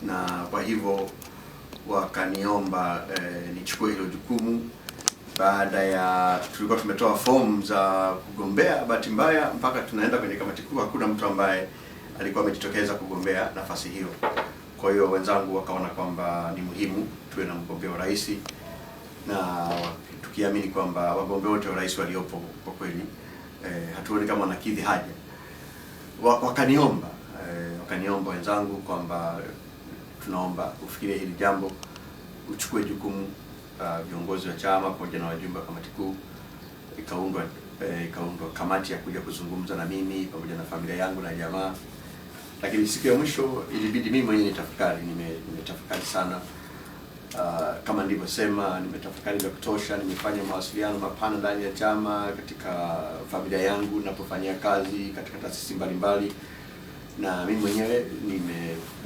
na kwa hivyo wakaniomba nichukue hilo jukumu. Baada ya tulikuwa tumetoa fomu za kugombea, bahati mbaya mpaka tunaenda kwenye kamati kuu hakuna mtu ambaye alikuwa amejitokeza kugombea nafasi hiyo. Kwa hiyo wenzangu wakaona kwamba ni muhimu tuwe na mgombea wa rais, na tukiamini kwamba wagombea wote wa rais waliopo kwa kweli hatuoni kama wanakidhi haja. Wakaniomba wenzangu kwamba tunaomba ufikirie hili jambo, uchukue jukumu. Viongozi wa chama pamoja na wajumbe wa kamati kuu, ikaundwa kamati ya kuja kuzungumza na mimi pamoja na familia yangu na jamaa. Lakini siku ya mwisho ilibidi mimi mwenyewe nitafakari. Nimetafakari sana, kama nilivyosema, nimetafakari vya kutosha. Nimefanya mawasiliano mapana ndani ya chama, katika familia yangu ninapofanyia kazi, katika taasisi mbalimbali, na mimi mwenyewe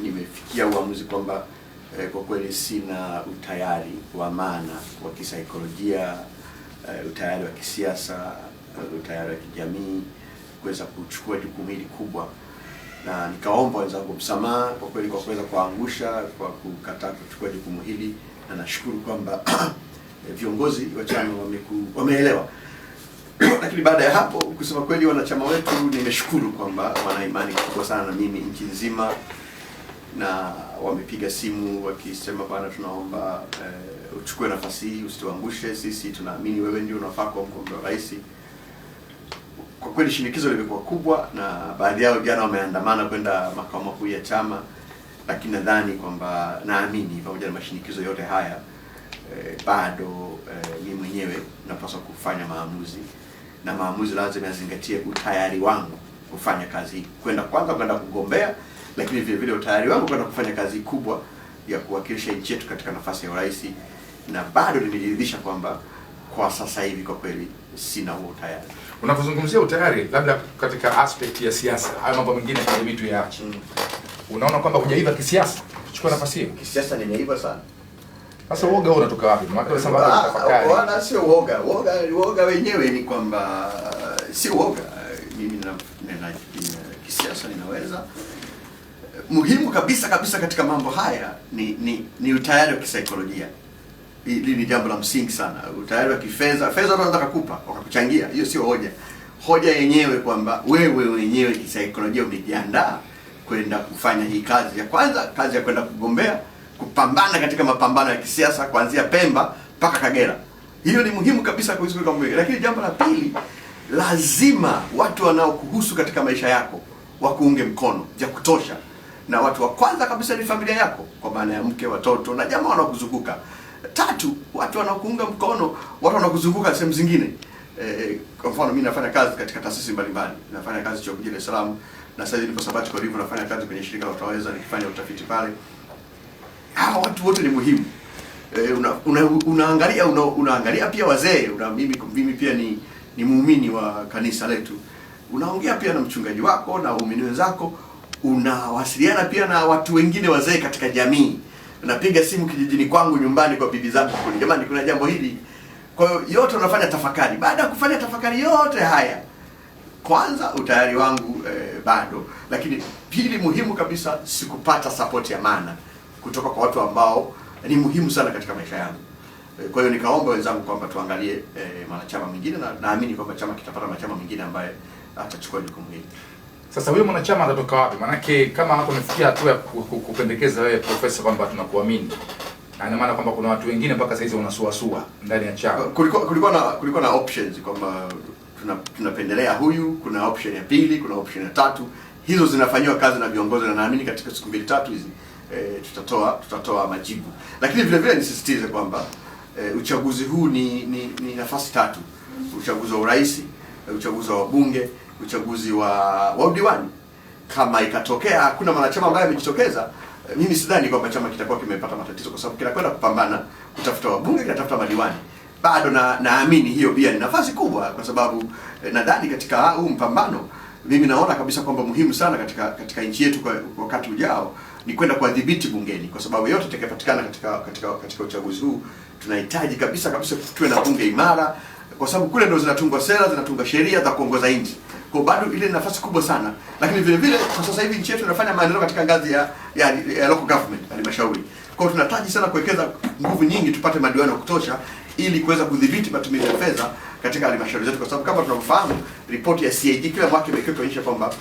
nimefikia uamuzi kwamba kwa kweli sina utayari wa maana wa kisaikolojia, utayari wa kisiasa, utayari wa kijamii kuweza kuchukua jukumu hili kubwa, na nikaomba wenzangu msamaha kwa kweli kwa kuweza kuangusha kwa kukataa kuchukua jukumu hili, na nashukuru kwamba viongozi wa chama wameelewa. Lakini baada ya hapo, kusema kweli, wanachama wetu nimeshukuru kwamba wana imani kubwa sana na mimi nchi nzima, na wamepiga simu wakisema bwana, tunaomba uchukue nafasi hii, usituangushe, sisi tunaamini wewe ndio unafaa kwa mgombea wa rais. Kwa kweli shinikizo limekuwa kubwa, na baadhi yao jana wameandamana kwenda makao makuu ya chama, lakini nadhani kwamba naamini pamoja na mashinikizo yote haya bado mimi mwenyewe napaswa kufanya maamuzi, na maamuzi lazima yazingatie utayari wangu kufanya kazi, kwenda kugombea, lakini vile vile utayari wangu kwenda kufanya kazi kubwa ya kuwakilisha nchi yetu katika nafasi ya urais. Na bado nimejiridhisha kwamba kwa sasa hivi kwa kweli sina huo utayari. Unapozungumzia utayari, labda katika aspect ya siasa, hayo mambo mengine kwa vitu yaache. Unaona kwamba hujaiva kisiasa kuchukua nafasi hiyo? Kisiasa nimeiva sana. Sasa uoga huo unatoka wapi? Maana kwa sababu unatafakari. Wala sio uoga wenyewe ni kwamba si uoga. Mimi na kisiasa ninaweza. Muhimu kabisa katika mambo haya ni utayari wa kisaikolojia. Hili ni jambo la msingi sana. Utayari wa kifedha, fedha wanataka kukupa, wakakuchangia, hiyo sio hoja. Hoja yenyewe kwamba wewe wenyewe kisaikolojia umejiandaa kwenda kufanya hii kazi. Ya kwanza, kazi ya kwenda kugombea, kupambana katika mapambano ya kisiasa kuanzia Pemba mpaka Kagera. Hiyo ni muhimu kabisa kuhusu kama wewe. Lakini jambo la pili, lazima watu wanaokuhusu katika maisha yako wakuunge mkono vya kutosha. Na watu wa kwanza kabisa ni familia yako, kwa maana ya mke, watoto na jamaa wanaokuzunguka. Tatu, watu wanaokuunga mkono, watu wanaokuzunguka sehemu zingine. Kwa mfano mimi nafanya kazi katika taasisi mbalimbali. Nafanya kazi chuo Dar es Salaam, na sasa hivi nipo sabbatical leave, nafanya kazi kwenye shirika la Utaweza nikifanya utafiti pale. Hawa watu wote ni muhimu. Unaangalia pia wazee. Mimi pia ni muumini wa kanisa letu. Unaongea pia na mchungaji wako na waumini wenzako. Unawasiliana pia na watu wengine wazee katika jamii. Unapiga simu kijijini kwangu, nyumbani kwa bibi zangu, kwa jamani kuna jambo hili. Kwa hiyo yote unafanya tafakari. Baada ya kufanya tafakari yote haya, kwanza utayari wangu bado, lakini pili muhimu kabisa, sikupata support ya maana kutoka kwa watu ambao ni muhimu sana katika maisha yangu. Kwa hiyo nikaomba wenzangu kwamba tuangalie wanachama mwingine, na naamini kwamba chama kitapata wanachama mwingine ambaye atachukua jukumu hili. Sasa huyo mwanachama atatoka wapi? Maanake kama hapo umefikia hatua ya kupendekeza wewe profesa kwamba tunakuamini, na ina maana kwamba kuna watu wengine mpaka sasa hizi wanasuasua ndani ya chama. Kulikuwa na options kwamba tunapendelea huyu, kuna option ya pili, kuna option ya tatu. Hizo zinafanywa kazi na viongozi, na naamini katika siku 2-3 hizi tutatoa majibu. Lakini vile vile nisisitize kwamba uchaguzi huu ni nafasi 3. Uchaguzi wa urais, uchaguzi wa wabunge, uchaguzi wa udiwani. Kama ikatokea hakuna mwanachama ambaye amejitokeza, mimi sidhani kwamba chama kitakuwa kimepata matatizo, kwa sababu kinakwenda kupambana kutafuta wabunge, kinatafuta madiwani. Bado naamini hiyo pia ni nafasi kubwa, kwa sababu nadhani katika huu mpambano mimi naona kabisa kwamba muhimu sana katika nchi yetu kwa wakati ujao ni kwenda kuadhibiti bungeni, kwa sababu yote itakayopatikana katika uchaguzi huu tunahitaji kabisa tuwe na bunge imara, kwa sababu kule ndio zinatungwa sera, zinatungwa sheria za kuongoza nchi. Kwa bado ile nafasi kubwa sana, lakini vile vile kwa sasa hivi nchi yetu inafanya maendeleo katika ngazi ya local government, halmashauri. Kwa hiyo tunahitaji sana kuwekeza nguvu nyingi tupate madiwani wa kutosha ili kuweza kudhibiti matumizi ya fedha katika halmashauri zetu, kwa sababu kama tunavyofahamu ripoti ya CAG kila mwaka imekuwa kuonyesha kwamba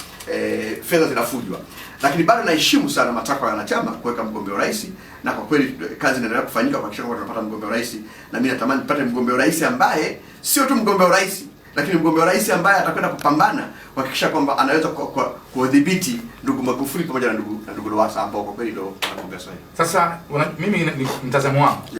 fedha zinafujwa. Lakini bado naheshimu sana matakwa ya wanachama kuweka mgombea urais, na kwa kweli kazi inaendelea kufanyika kuhakikisha kwamba tunapata mgombea urais, na mimi natamani tupate mgombea urais ambaye sio tu mgombea urais, lakini mgombea urais ambaye atakwenda kupambana kuhakikisha kwamba anaweza kudhibiti ndugu Magufuli pamoja na ndugu Lowassa ambao kwa kweli ndio wanagombea sasa. Sasa mimi ni mtazamo wangu